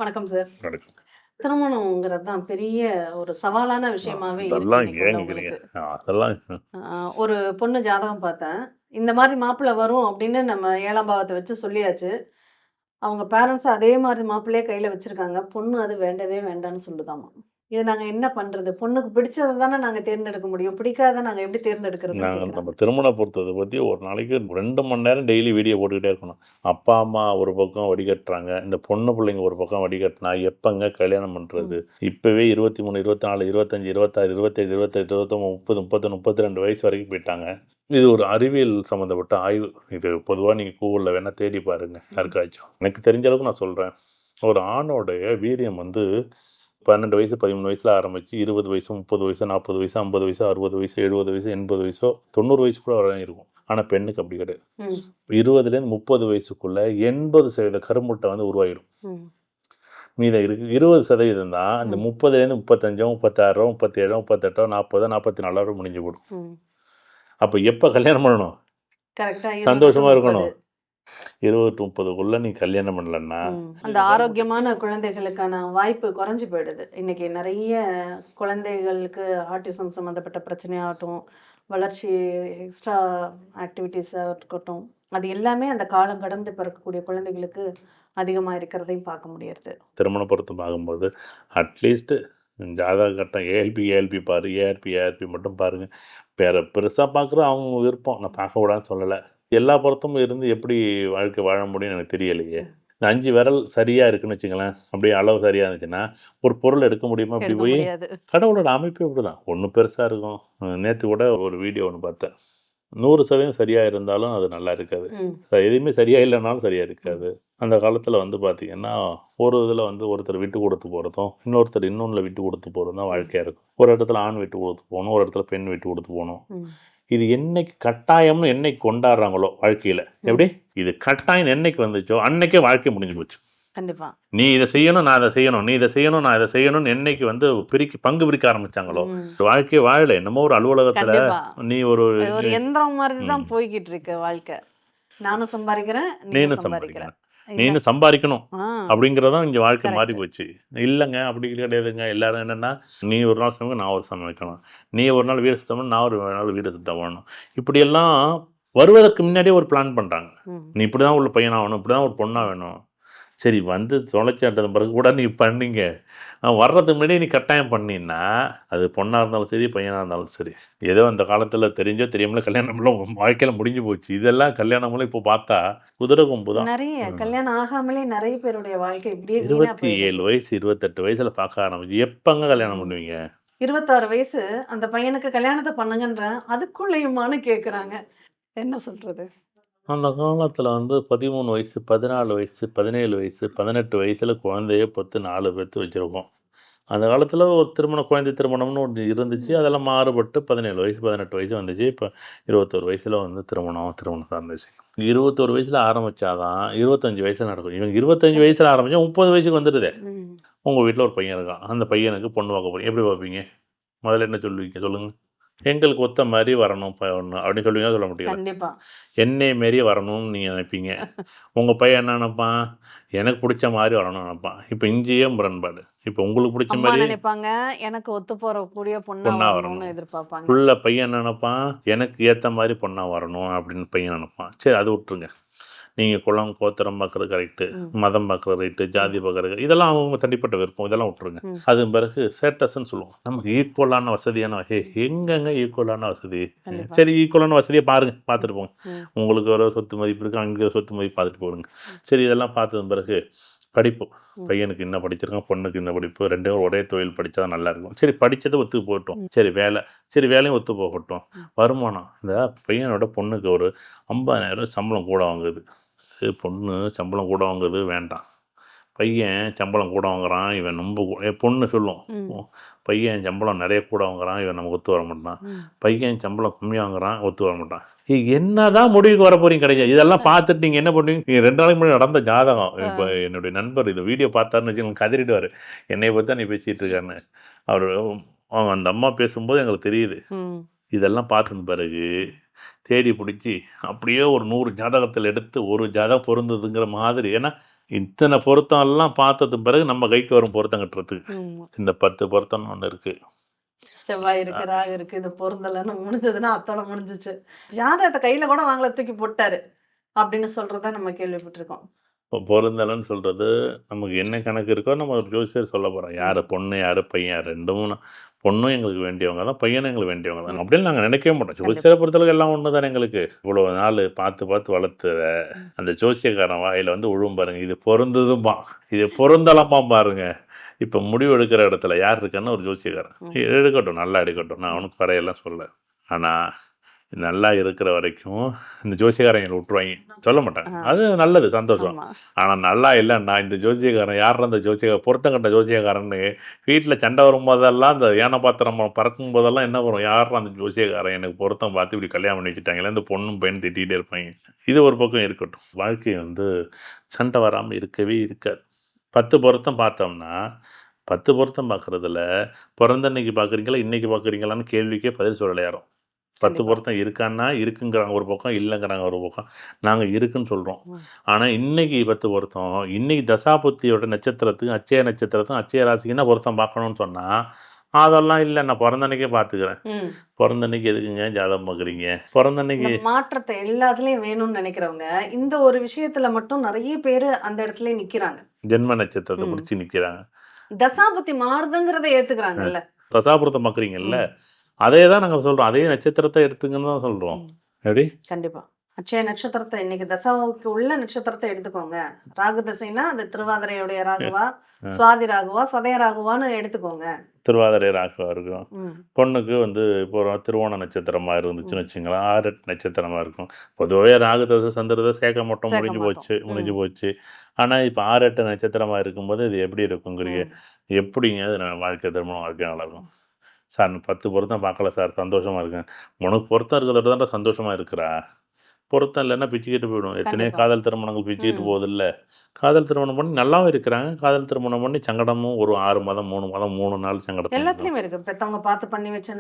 வணக்கம் சார். நடக்கும். திருமணம்ங்கிறது தான் பெரிய ஒரு சவாலான விஷயமாவே இருக்கு அதெல்லாம் இன்னைக்கு ஏன் கேட்குறீங்க? உள்ளவங்களுக்கு. அதெல்லாம் ஒரு பொண்ணு ஜாதகம் பார்த்தேன். இந்த மாரி மாப்பிள்ளை வரும் அப்படின்னு நம்ம 7ஆம் பாவத்த வச்சு சொல்லியாச்சு. அவங்க பேரண்ட்ஸ் அதே மாரி மாப்பிள்ளையே கையில வச்சிருக்காங்க. பொண்ணு அது வேண்டவே வேண்டான்னு சொல்லுதாமா. இது நாங்க என்ன பண்றது? பொண்ணுக்கு பிடிச்சத தானே நாங்க தேர்ந்தெடுக்க முடியும். பிடிக்காதத நாங்க எப்படி தேர்ந்தெடுக்கிறதுன்னு நாங்க நம்ம கேட்குறாங்க. திருமண பொறுத்தத பத்தி ஒரு நாளைக்கு 2 மணி நேரம் டெய்லி வீடியோ போட்டுக்கிட்டே இருக்கணும். அப்பா, அம்மா ஒரு பக்கம் வடிகட்டுறாங்க. இந்த பொண்ணு பிள்ளைங்க ஒரு பக்கம் வடிகட்டினா எப்பங்க கல்யாணம் பண்றது? ம். இப்பவே 23, 24, 25, 26, 27, 28, 29, 30, 31, 32 வயசு வரைக்கும் போயிட்டாங்க. இது ஒரு அறிவியல் சம்மந்தப்பட்ட ஆய்வு. இது பொதுவா நீங்க Googleல வேணா தேடி பாருங்க ம். யாருக்காச்சும். எனக்கு தெரிஞ்ச அளவுக்கு நான் சொல்றேன். ஒரு ஆணோடைய வீரியம் வந்து 12 வயசு, 13 வயசுல ஆரம்பிச்சு 20 வயசு, 30 வயசு, 40 வயசு, 50 வயசு, 60 வயசு, 70 வயசு, 80 வயசோ, 90 வயசு கூட வரையும் இருக்கும். ஆனா பெண்ணுக்கு அப்படி கிடையாது. ம். 20லேருந்து 30 வயசுக்குள்ள 80% கருமுட்டை வந்து உருவாகிடும். ம். மீதம் இருக்கு 20% தான் இந்த ம். 30லேருந்து 35, 36, 37, 38, 40, 44 முடிஞ்சு போடும். ம். அப்ப எப்ப கல்யாணம் பண்ணணும்? கரெக்ட்டா 20 டூ சந்தோஷமா 30. இருக்கணும். 20 to 30க்குள்ள நீ கல்யாணம் பண்ணலன்னா, அந்த ஆரோக்கியமான குழந்தைகளுக்கான வாய்ப்பு குறைஞ்சு போயிடுது. இன்னைக்கு நெறைய குழந்தைகளுக்கு ஆட்டிசம் சம்மந்தப்பட்ட பிரச்சனையாகட்டும், வளர்ச்சி எக்ஸ்ட்ரா ஆக்டிவிட்டீஸா இருக்கட்டும், அது எல்லாமே அந்த காலம் கடந்து பிறக்கக்கூடிய குழந்தைகளுக்கு அதிகமா இருக்கிறதையும் பார்க்க முடியுது. திருமண பொருத்தம் பார்க்கும்போது அட்லீஸ்ட் ஜாதக கட்டம் ஏஎல்பி ஏஎல்பி பாரு, ஏஆர்பி ஏஆர்பி மட்டும் பாருங்க. வேற பெருசா பார்க்குறது அவங்க விருப்பம். நான் பார்க்க கூடாதுன்னு சொல்லல. எல்லா பொருத்தமும் இருந்து எப்படி வாழ்க்கை வாழ முடியும்னு எனக்கு தெரியலையே. இந்த 5 விரல் சரியா இருக்குன்னு வச்சுங்களேன், அப்படியே அளவு சரியா இருந்துச்சுன்னா, ஒரு பொருள் எடுக்க முடியுமா இப்படி எடுக்க போய்? முடியாது. கடவுளோட அமைப்பே இப்படிதான். ஒண்ணு பெருசா இருக்கும். நேத்து கூட ஒரு வீடியோ ஒண்ணு பார்த்தேன். 100% சரியா இருந்தாலும் அது நல்லா இருக்காது. ம். எதுவுமே சரியா இல்லனாலும் சரியா இருக்காது. ம். அந்த காலத்துல வந்து பார்த்தீங்கன்னா, ஒரு இதில வந்து ஒருத்தர் விட்டு குடுத்து போறதும், இன்னொருத்தர் இன்னொன்னுல விட்டு குடுத்து போறதும் தான் ம். வாழ்க்கையா இருக்கும். ஒரு இடத்துல ஆண் விட்டு குடுத்து போணும், ஒரு இடத்துல பெண் விட்டு குடுத்து போணும். ம். இது என்னைக்கு கட்டாயம்னு என்னைக்கு கொண்டாடுறாங்களோ வாழ்க்கையில, எப்படி? ம். இது கட்டாயம்னு என்னைக்கு வந்துச்சோ, அன்னைக்கே வாழ்க்கை முடிஞ்சு போச்சு. கண்டிப்பா. நீ இத செய்யணும், நான் அத செய்யணும். நீ இத செய்யணும், நான் இத செய்யணும்னு என்னைக்கு வந்து பங்கு பிரிக்க ஆரம்பிச்சாங்களோ, ம். வாழ்க்கைய வாழல. என்னமோ ஒரு அலுவலகத்துல கண்டிப்பா. நீ ஒரு அது ஒரு எந்திரம் மாதிரி ம். தான் போய்க்கிட்டு இருக்கு வாழ்க்கை. நானும் சம்பாரிக்கிறேன், நீயும் நீனும் சம்பாரிக்கிற. சம்பாதிக்கணும். இல்ல. நீனும் சம்பாதிக்கணும். ஆ. அப்படிங்கிறது தான் இங்க வாழ்க்கை மாறி கரெக்ட். போச்சு. இல்லங்க அப்படி கிடையாதுங்க. எல்லாரும் என்னன்னா, நீ ஒரு நாள் சமைக்கணும், நான் ஒரு சமைக்கணும். நீ ஒரு நாள் வீடு சுத்தம் பண்ணணும், நான் ஒரு நாள் வீடு சுத்தம் பண்ணணும். இப்படியெல்லாம் வருவதற்கு முன்னாடியே ஒரு பிளான் பண்றாங்க. ம். நீ இப்படிதான் ஒரு பையனாகணும், இப்படிதான் ஒரு பொண்ணாகணும். சரி வந்து தொலைச்சாட்டது பிறகு கூட நீ பண்ணீங்க. வர்றதுக்கு முன்னாடியே நீ கட்டாயம் பண்ணீன்னா, அது பொண்ணா இருந்தாலும் சரி, பையனா இருந்தாலும் சரி. ஏதோ அந்த காலத்தில தெரிஞ்சோ தெரியாமலோ கல்யாணம்லாம் உங்க வாழ்க்கையில முடிஞ்சு போச்சு. இதெல்லாம் கல்யாணம்லாம் இப்போ பார்த்தா குதிரை கொம்பு தான். நெறைய ம். கல்யாணம் ஆகாமலே நெறைய பேருடைய வாழ்க்கை இப்படியே வீணா 27 போயிடுது. வயசு, 28 வயசுல பார்க்க ஆரம்பிச்சு, எப்பங்க கல்யாணம் ம். பண்ணுவீங்க? 26 வயசு அந்த பையனுக்கு கல்யாணத்த பண்ணுங்கன்றேன். அதுக்குள்ளயுமான்னு கேட்குறாங்க. என்ன சொல்றது? அந்த காலத்தில வந்து 13 வயசு, 14 வயசு, 17 வயசு, 18 வயசுல குழந்தைய பெத்து 4 பெத்து வச்சிருக்கோம். அந்த காலத்தில ஒரு குழந்தை திருமணம்னு ஒண்ணு இருந்துச்சு. ம். அதெல்லாம் மாறுபட்டு 17 வயசு, 18 வயசு வந்துச்சு. இப்ப 21 வயசுல வந்து திருமணம் சார்ந்த விஷயம். 21 வயசுல ஆரம்பிச்சா தான் 25 வயசுல நடக்கும். இவங்க 25 வயசுல ஆரம்பிச்சா 30 வயசுக்கு வந்துடுதே. ம். உங்க வீட்ல ஒரு பையன் இருக்கான். அந்த பையனுக்கு பொண்ணு பார்க்க போறீங்க. எப்படி பார்ப்பீங்க? முதல்ல என்ன சொல்லுவீங்க? சொல்லுங்க. எங்களுக்கு ஒத்த மாரி வரணும் பொண்ணு அப்படின்னு சொல்லுவீங்களா? சொல்ல மாட்டீங்களா? கண்டிப்பா. என்னைய மாரி வரணும்னு நீங்க நினைப்பீங்க. உங்க பையன் என்ன நினைப்பான்? எனக்கு புடிச்ச மாரி வரணும்னு நினைப்பான். இப்ப இங்கேயே முரண்பாடு. இப்ப உங்களுக்கு புடிச்ச அம்மா மாரி நெனைப்பாங்க, எனக்கு ஒத்து போறக்கூடிய பொண்ணா பொண்ணா வரணும்னு வரணும். எதிர்பார்ப்பாங்க. புள்ள பையன் என்ன நினைப்பான்? எனக்கு ஏத்த மாரி பொண்ணா வரணும் அப்படின்னு பையன் நினைப்பான். சரி அத விட்டுருங்க. நீங்க குலம், கோத்திரம் பார்க்குறது கரெக்ட்டு. ம். மதம் பார்க்குறது ரைட்டு. ம். ஜாதி பார்க்குறது இதெல்லாம் அவங்க தனிப்பட்ட விருப்பம். இதெல்லாம் விட்டுருங்க. ம். அதன் பிறகு ஸ்டேட்டஸ்ன்னு சொல்லுவோம். நமக்கு ஈக்குவலான வசதியான எங்கங்க ஈக்குவலான வசதி? கண்டிப்பா. சரி ஈக்குவலான வசதிய பாருங்க. பார்த்துட்டு போங்க. ம். உங்களுக்கு ஒரு சொத்து மதிப்பு இருக்கு. அங்க ஒரு சொத்து மதிப்பு பார்த்துட்டு போடுங்க. சரி இதெல்லாம் பார்த்ததன் பிறகு படிப்பு. ம். பையனுக்கு என்ன படிச்சிருக்கான், பொண்ணுக்கு என்ன படிப்பு. 2 பேரும் ஒரே தொழில் படிச்சா தான் நல்லாயிருக்கும். சரி படிச்சது ஒத்து போகட்டும். ம். சரி வேலை. சரி வேலையும் ஒத்து போகட்டும். ம். வருமானம். இந்த பையனோட பொண்ணுக்கு ஒரு 50,000 சம்பளம் கூட வாங்குது. பொண்ணு சம்பளம் கூட வாங்குது வேண்டாம். பையன் சம்பளம் கூட வாங்குறான். இவன் ரொம்ப பொண்ணு சொல்லும். ம். பையன் சம்பளம் நெறைய கூட வாங்குறான். இவன் நமக்கு ஒத்து வர மாட்டான். ம். பையன் சம்பளம் கம்மியா வாங்குறான். ஒத்து வர மாட்டான். என்னதான் முடிவுக்கு வர போறீங்க கடைசியா? இதெல்லாம் பார்த்துட்டு நீங்க என்ன பண்ணுவீங்க? 2 நாளைக்கு முன்னாடி நடந்த ஜாதகம். இப்ப ஆ. என்னுடைய நண்பர் இந்த வீடியோ பார்த்தாருன்னு வச்சுக்கோங்க கதறிடுவாரு. என்னைய பத்தி தான் நீ பேசிட்டு இருக்காருன்னு. அவரு அந்த அம்மா பேசும்போது எங்களுக்கு தெரியுது. ம். இதெல்லாம் பார்த்தது பிறகு தேடி புடிச்சு, அப்படியே ஒரு 100 ஜாதகத்துல எடுத்து ஒரு ஜாதகம் பொருந்ததுங்கிற மாதிரி. ஏன்னா, இத்தனை பொருத்தம் எல்லாம் பார்த்தது பிறகு நம்ம கைக்கு வரும் பொருத்தம் கட்டுறதுக்கு ஆமா. இந்த 10 பொருத்தம்னு ஒன்று இருக்கு. செவ்வாய் இருக்கு, ராகு இருக்கு, இது பொருந்தலைன்னு முடிஞ்சதுன்னா அத்தோட முடிஞ்சிச்சு. ஜாதகத்தை கையில கூட வாங்கல, தூக்கி போட்டாரு அப்படின்னு சொல்றத நம்ம கேள்விப்பட்டிருக்கோம். இப்போ பொருந்தலைன்னு சொல்றது நமக்கு என்ன கணக்கு இருக்கோ நம்ம ஒரு ஜோசியர் சொல்ல போகிறோம். யார் பொண்ணு யார் பையன் ரெண்டும் பொண்ணும் எங்களுக்கு வேண்டியவங்க தான், பையனும் எங்களுக்கு வேண்டியவங்க தான் அப்படின்னு நாங்கள் நினைக்கவே மாட்டோம். ஜோசியரை பொறுத்தளவுக்கு எல்லாம் ஒன்று தான் எங்களுக்கு. இவ்வளோ நாள் பார்த்து பார்த்து வளர்த்துற அந்த ஜோசியக்காரன் வாயில் வந்து உழுவும் பாருங்க, இது பொருந்ததுமா இது பொருந்தலமா பாருங்க. இப்போ முடிவு எடுக்கிற இடத்துல யார் இருக்கான்னு ஒரு ஜோசியக்காரன் எடுக்கட்டும், நல்லா எடுக்கட்டும், நான் அவனுக்கு குறையெல்லாம் சொல்ல. ஆனால் நல்லா இருக்கிற வரைக்கும் இந்த ஜோசியக்காரங்களை விட்டுருவாங்க, சொல்ல மாட்டாங்க. அது நல்லது, சந்தோஷம். ஆமா. ஆனால் நல்லா இல்லைன்னா இந்த ஜோசியக்காரன் யார் அந்த ஜோசியக்காரன் பொருத்தம் கட்ட ஜோசியக்காரன்னு வீட்டில் சண்டை வரும்போதெல்லாம் இந்த யானை பாத்திரம் பறக்கும் போதெல்லாம் என்ன வரும், யார் அந்த ஜோசியக்காரன் எனக்கு பொருத்தம் பார்த்து இப்படி கல்யாணம் பண்ணி வச்சுட்டாங்களே, இந்த பொண்ணும் பையன் திட்டிகிட்டே இருப்பாங்க. இது ஒரு பக்கம் இருக்கட்டும். வாழ்க்கை வந்து சண்டை வராமல் இருக்கவே இருக்காது. 10 பொருத்தம் பார்த்தோம்னா 10 பொருத்தம் பார்க்குறதுல பிறந்தன்னைக்கு பார்க்குறீங்களா இன்றைக்கி பார்க்குறீங்களான்னு கேள்விக்கே பதில் சொல்லலை யாரும். 10 கண்டிப்பா. பொருத்தம் இருக்கான்னா இருக்குங்கிறாங்க ஒரு பக்கம், இல்லைங்கிறாங்க ஒரு பக்கம். நாங்கள் இருக்குன்னு சொல்கிறோம். ஆனால் இன்னைக்கு 10 பொருத்தம் இன்னைக்கு தசாபுத்தியோட நட்சத்திரத்துக்கும் அச்சய நட்சத்திரத்துக்கும் அச்சய ராசிக்குன்னா பொருத்தம் பார்க்கணும்னு சொன்னால் அதெல்லாம் இல்லை, நான் பிறந்தன்னைக்கே பார்த்துக்கிறேன். ம். பிறந்தன்னைக்கு எதுக்குங்க ஜாதகம் பார்க்குறீங்க? பிறந்தன்னைக்கு இந்த மாற்றத்தை எல்லாத்துலயும் வேணும்னு நினைக்கிறவங்க இந்த ஒரு விஷயத்துல மட்டும் நிறைய பேர் அந்த இடத்துல நிக்கிறாங்க. ஜென்ம நட்சத்திரத்தை பிடிச்சி நிற்கிறாங்க. தசாபுத்தி மாறுதுங்கிறத ஏத்துக்கிறாங்கல்ல. தசாபுரத்தை பார்க்குறீங்கல்ல, அதே தான் நாங்கள் சொல்கிறோம். அதே நட்சத்திரத்தை எடுத்துங்கன்னு தான் சொல்கிறோம். எப்படி? கண்டிப்பா. அட்சய நட்சத்திரத்தை இன்னைக்கு தசாவுக்கு உள்ள நட்சத்திரத்தை எடுத்துக்கோங்க. ராகு தசைனா அது திருவாதிரையுடைய ராகுவா, சுவாதி ராகுவா, சதய ராகுவான்னு எடுத்துக்கோங்க. திருவாதிரை ராகுவா இருக்கும். ம். பொண்ணுக்கு வந்து இப்போ திருவோண நட்சத்திரமாக இருந்துச்சுன்னு வச்சுங்களேன், 6 நட்சத்திரமாக இருக்கும். பொதுவாகவே ராகு தசை சந்திரதை சேர்க்க மாட்டோம், சேர்க்க முடிஞ்சு மாட்டோம். போச்சு முடிஞ்சு போச்சு. ஆனால் இப்போ 6-8 நட்சத்திரமாக இருக்கும்போது இது எப்படி இருக்குங்கிறீங்க? எப்படிங்க அது வாழ்க்கை திருமணம் வாழ்க்கை நடக்கும்? சார் 10 பொருத்தம் பார்க்கல சார், சந்தோஷமாக இருக்கேன். உனக்கு பொருத்தம் இருக்கிறத தான் சந்தோஷமாக இருக்கிறா, பொருத்தம் இல்லைன்னா பிச்சுக்கிட்டு போயிடும். எத்தனையோ கண்டிப்பா. காதல் திருமணங்கள் பிச்சுக்கிட்டு ம். போகுது இல்லை? காதல் திருமணம் பண்ணி நல்லாவும் இருக்கிறாங்க, காதல் திருமணம் பண்ணி சங்கடமும் ஒரு 6 மாதம் 3 மாதம் 3 நாள் சங்கடத்தில் எல்லாத்துலயுமே இருக்கு. பெத்தவங்க பார்த்து பண்ணி வச்ச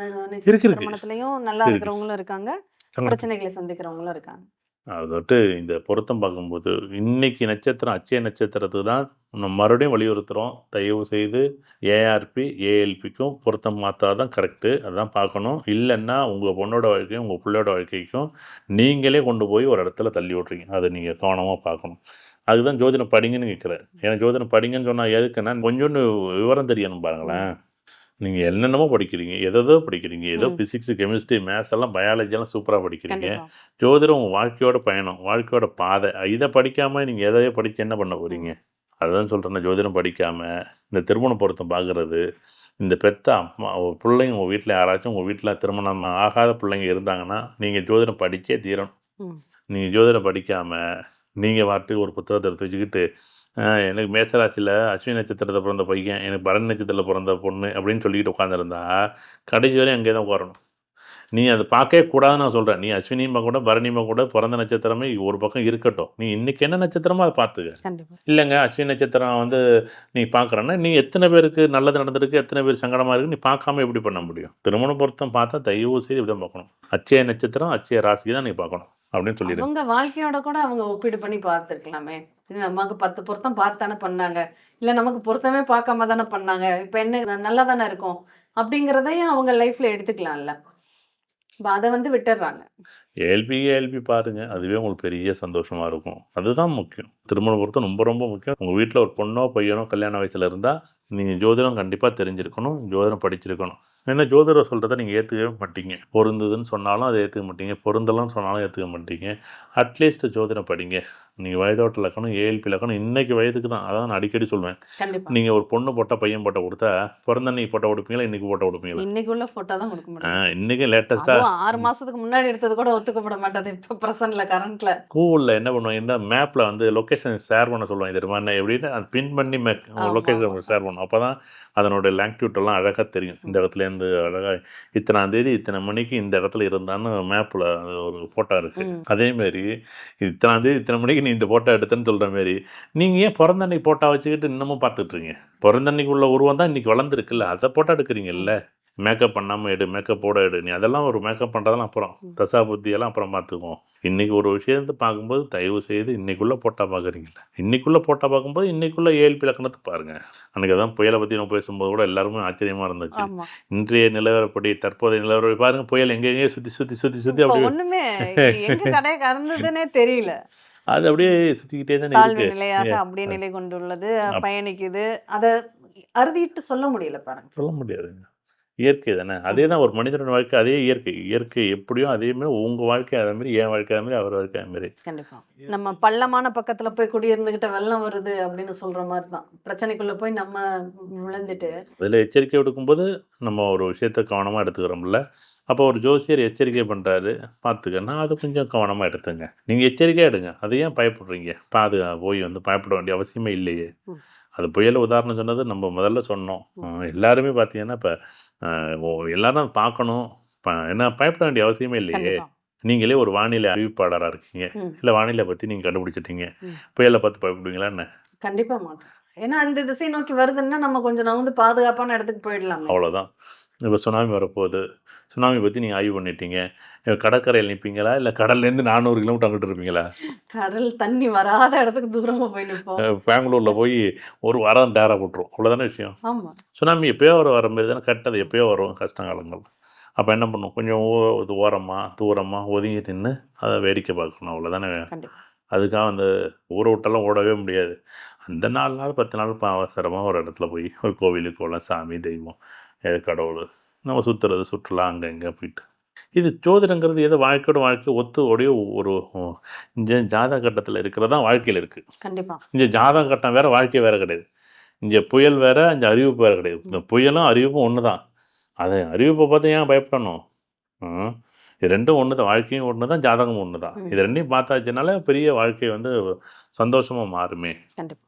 இருக்கு திருமணத்திலயும் நல்லா இருக்கு இருக்கிறவங்களும் இருக்காங்க, சங்கடத்தில். பிரச்சனைகளை சந்திக்கிறவங்களும் இருக்காங்க. அதோட்டு இந்த பொருத்தம் பார்க்கும்போது இன்னைக்கு நட்சத்திரம் அச்சய நட்சத்திரத்துக்கு தான் நம்ம மறுபடியும் வலியுறுத்துகிறோம். தயவு செய்து ஏஆர்பி ஏஎல்பிக்கும் பொருத்தம் மாற்றா தான் கரெக்டு, அதான் பார்க்கணும். இல்லைன்னா உங்கள் பொண்ணோட வாழ்க்கையும் உங்கள் பிள்ளையோட வாழ்க்கைக்கும் நீங்களே கொண்டு போய் ஒரு இடத்துல தள்ளி விட்றீங்க. அதை நீங்கள் கவனமாக பார்க்கணும். அதுதான் ஜோதிடம் படிங்கன்னு கேட்குறேன். ஏன்னா ஜோதிடம் படிங்கன்னு சொன்னால் எதுக்குன்னா கொஞ்சோண்டு விவரம் தெரியணும் பாருங்களேன். நீங்கள் என்னென்னமோ படிக்கிறீங்க, எதோ படிக்கிறீங்க, ஏதோ ஃபிசிக்ஸு கெமிஸ்ட்ரி மேத்ஸ் எல்லாம் பயாலஜியெல்லாம் சூப்பராக படிக்கிறீங்க. கண்டிப்பா. ஜோதிடம் உங்கள் வாழ்க்கையோட பயணம், வாழ்க்கையோட பாதை. இதை படிக்காமல் நீங்கள் எதையோ படித்து என்ன பண்ண போகிறீங்க? அதுதான் சொல்கிறேன், ஜோதிடம் படிக்காமல் இந்த திருமண பொருத்தம் பார்க்குறது, இந்த பெத்த அம்மா பிள்ளைங்க உங்கள் வீட்டில் யாராச்சும் உங்கள் வீட்டில் திருமணம் ஆகாத பிள்ளைங்க இருந்தாங்கன்னா நீங்கள் ஜோதிடம் படித்தே தீரணும். ம். நீங்கள் ஜோதிடம் படிக்காமல் நீங்கள் பாட்டுக்கு ஒரு புத்தகத்தை எடுத்து வச்சுக்கிட்டு எனக்கு மேசராசியில் அஸ்வினி நட்சத்திரத்தை பிறந்த பையன், எனக்கு பரணி நட்சத்திரத்தில் பிறந்த பொண்ணு அப்படின்னு சொல்லிக்கிட்டு உட்காந்துருந்தா கடைசி வரையும் அங்கே தான் உட்காரணும். நீ அதை பார்க்கவே கூடாதுன்னு நான் சொல்கிறேன். நீ அஸ்வினியம்மா கூட பரணியம்மா கூட பிறந்த நட்சத்திரமே ஒரு பக்கம் இருக்கட்டும், நீ இன்றைக்கி என்ன நட்சத்திரமோ அதை பார்த்துக்க. கண்டிப்பா. இல்லைங்க அஸ்வினி நட்சத்திரம் வந்து நீ பார்க்குறேன்னா நீ எத்தனை பேருக்கு நல்லது நடந்திருக்கு, எத்தனை பேர் சங்கடமாக இருக்குது, நீ பார்க்காம எப்படி பண்ண முடியும்? திருமண பொருத்தம் பார்த்தா தயவு செய்து இப்படி தான் பார்க்கணும். அச்சய நட்சத்திரம் அச்சய ராசிக்கு தான் நீ பார்க்கணும் அப்படின்னு சொல்லிடுங்க. அவங்க வாழ்க்கையோட கூட அவங்க ஒப்பீடு பண்ணி பார்த்துருக்கலாமே. நமக்கு 10 பொருத்தம் பார்த்து தானே பண்ணாங்க, இல்லை நமக்கு பொருத்தமே பார்க்காம தானே பண்ணாங்க, இப்போ என்ன நல்லா தானே இருக்கும் அப்படிங்கிறதையும் அவங்க லைஃப்ல எடுத்துக்கலாம்ல. இப்போ அதை வந்து விட்டுடுறாங்க. ஏஎல்பி பாருங்க, அதுவே உங்களுக்கு பெரிய சந்தோஷமா இருக்கும். அதுதான் முக்கியம். திருமண பொருத்தம் ரொம்ப ரொம்ப முக்கியம். உங்கள் வீட்டில் ஒரு பொண்ணோ பையனோ கல்யாண வயசில் இருந்தால் நீங்கள் ஜோதிடம் கண்டிப்பாக தெரிஞ்சிருக்கணும், ஜோதிடம் படிச்சிருக்கணும். ஏன்னா ஜோதிடம் சொல்கிறத நீங்கள் ஏற்றுக்கவே மாட்டீங்க. பொருந்துதுன்னு சொன்னாலும் அதை ஏற்றுக்க மாட்டீங்க, பொருந்தலன்னு சொன்னாலும் ஏற்றுக்க மாட்டீங்க. அட்லீஸ்ட் ஜோதிடம் படிங்க. நீங்கள் வயதோட்ட இலக்கணம் ஏஎல்பி இலக்கணம் இன்றைக்கி வயதுக்கு தான், அதான் நான் அடிக்கடி சொல்லுவேன். கண்டிப்பா. நீங்கள் ஒரு பொண்ணு போட்டால் பையன் போட்டால் கொடுத்தா பிறந்தன்னைக்கு போட்டால் கொடுப்பீங்களா, இன்றைக்கி போட்டால் கொடுப்பீங்களா? இன்னைக்கு உள்ள போட்டோ தான் கொடுக்க முடியும். இன்றைக்கி லேட்டஸ்ட்டாக அதுவும் 6 மாசத்துக்கு முன்னாடி எடுத்தது கூட ஒத்துக்கப்பட மாட்டேது இப்போ ப்ரெசென்ட்ல கரண்ட்ல. கூகுளில் என்ன பண்ணுவாங்க, இந்த மேப்பில் வந்து லொக்கேஷன் ஷேர் பண்ண சொல்லுவாங்க தெரியுமா? என்ன எப்படின்னா அது பின் பண்ணி லொக்கேஷன் ஷேர் பண்ணணும். அப்போ தான் அதனோட லாங்கிடியூட்டெல்லாம் அழகாக தெரியும். இந்த இடத்துலேருந்து அழகாக இத்தனாம் தேதி இத்தனை மணிக்கு இந்த இடத்துல இருந்தான்னு மேப்பில் ஒரு ஃபோட்டோ இருக்குது. அதேமாரி இத்தனாம் தேதி இத்தனை மணிக்கு நீ இந்த ஃபோட்டோ எடுத்தேன்னு சொல்கிற மாரி நீங்கள் ஏன் பிறந்த அன்னைக்கு ஃபோட்டோ வச்சுக்கிட்டு இன்னமும் பார்த்துட்ருங்க? பிறந்த அன்னைக்கு உள்ள உருவம் தான் இன்றைக்கி வளர்ந்துருக்குல்ல, அதை ஃபோட்டோ எடுக்கிறீங்கல்ல. மேக்கப் பண்ணாமல் எடு, மேக்கப்போட எடு. நீ அதெல்லாம் ஒரு மேக்கப் பண்ணுறதெல்லாம் அப்புறம், தசா புத்தியெல்லாம் அப்புறம் பார்த்துக்குவோம். இன்றைக்கி ஒரு விஷயத்தை பார்க்கும்போது தயவு செய்து இன்றைக்குள்ளே போட்டால் பார்க்குறீங்களா, இன்றைக்குள்ளே போட்டால் பார்க்கும்போது இன்றைக்குள்ளே ஏஎல்பி லக்கணத்தை பாருங்கள். அன்றைக்கி அதான் புயலை பற்றி நம்ம பேசும்போது கூட எல்லாருமே ஆச்சரியமாக இருந்துச்சு. ஆமா. இன்றைய நிலவரப்படி, தற்போதைய நிலவரப்படி பாருங்கள், புயல் எங்கெங்கேயோ சுற்றி இப்போ அப்படியே ஒண்ணுமே எங்க கடை கறந்ததுன்னே தெரியல. அது அப்படியே சுற்றிக்கிட்டே தானே தாழ்வு இருக்குது. நிலையாக அப்படியே நிலை கொண்டுள்ளது, பயணிக்குது. அத அறுதிட்டு சொல்ல முடியல பாருங்க. சொல்ல முடியாதுங்க. இயற்கை தானே. அதே தான் ஒரு மனிதனோட வாழ்க்கை, அதே இயற்கை. இயற்கை எப்படியோ அதேமாரி உங்கள் வாழ்க்கை அதேமாரி, என் வாழ்க்கை அதேமாரி, அவர் வாழ்க்கை அதுமாரி. கண்டிப்பா. நம்ம பள்ளமான பக்கத்துல போய் குடியிருந்துகிட்ட வெள்ளம் வருது அப்படின்னு சொல்ற மாதிரி தான். பிரச்சனைக்குள்ள போய் நம்ம விழுந்துட்டு. அதில் எச்சரிக்கை விடுக்கும்போது நம்ம ஒரு விஷயத்த கவனமாக எடுத்துக்கிறோம்ல. அப்போ ஒரு ஜோசியர் எச்சரிக்கை பண்ணுறாரு, பார்த்துக்கன்னா அது கொஞ்சம் கவனமாக எடுத்துங்க. நீங்கள் எச்சரிக்கையாக எடுங்க. அதை ஏன் பயப்படுறீங்க? போய் பயப்பட வேண்டிய அவசியமே இல்லையே. அது புயல் உதாரணம் சொன்னது நம்ம முதல்ல சொன்னோம். எல்லாருமே பார்த்தீங்கன்னா இப்போ எல்லாரும் பார்க்கணும். ஏன்னா பயப்பட வேண்டிய அவசியமே இல்லையே. நீங்களே ஒரு வானிலை அறிவிப்பாளராக இருக்கீங்க, இல்லை வானிலை பற்றி நீங்கள் கண்டுபிடிச்சிட்டீங்க, புயலை பார்த்து பயப்படுவீங்களா என்ன? கண்டிப்பா மாட்டோம். ஏன்னா அந்த திசை நோக்கி வருதுன்னா நம்ம கொஞ்சம் நகர்ந்து பாதுகாப்பான இடத்துக்கு போயிடலாம். அவ்வளோதான். இப்போ சுனாமி வரப்போகுது, சுனாமி பற்றி நீங்கள் ஆய்வு பண்ணிட்டீங்க. கடற்கரையில் நிற்பீங்களா, இல்லை கடல்லேருந்து 400 கிலோமீட்டர் அங்கிட்டு இருப்பீங்களா? கடல் தண்ணி வராத இடத்துக்கு தூரமாக போய் நிற்போம். பெங்களூரில் போய் ஒரு வாரம் டேரா போட்டுரும், அவ்வளோதானே விஷயம். ஆமாம். சுனாமி எப்போயோ வரும்போது தானே கட்டது, எப்போயோ வரும் கஷ்ட காலங்கள். அப்போ என்ன பண்ணும், கொஞ்சம் ஓரமாக தூரமாக ஒதுங்கி நின்று அதை வேடிக்கை பார்க்கணும், அவ்வளோதானே. அதுக்காக அந்த ஊரை விட்டெல்லாம் ஓடவே முடியாது. அந்த 4 நாள் 10 நாள் அவசரமாக ஒரு இடத்துல போய் ஒரு கோவிலுக்கு போகலாம், சாமி தெய்வம் கடவுள் நம்ம சுற்றுறது சுற்றுலா அங்கே இங்கே போயிட்டு. இது ஜோதிடங்கிறது ஏதோ வாழ்க்கை ஒத்து உடைய ஒரு ஜாதக கட்டத்தில் இருக்கிறதா வாழ்க்கையில் இருக்குது. கண்டிப்பாக இங்கே ஜாதக கட்டம் வேறு, வாழ்க்கை வேறு கிடையாது. இங்கே புயல் வேறு, இங்கே அறிவிப்பு வேறு கிடையாது. இந்த புயலும் அறிவிப்பும் ஒன்று தான். அதை அறிவிப்பை பார்த்து ஏன் பயப்படணும்? இது ரெண்டும் ஒன்று தான். வாழ்க்கையும் ஒன்று தான், ஜாதகமும் ஒன்று தான். இது ரெண்டையும் பார்த்தாச்சுனால பெரிய வாழ்க்கை சந்தோஷமாக மாறுமே. கண்டிப்பாக.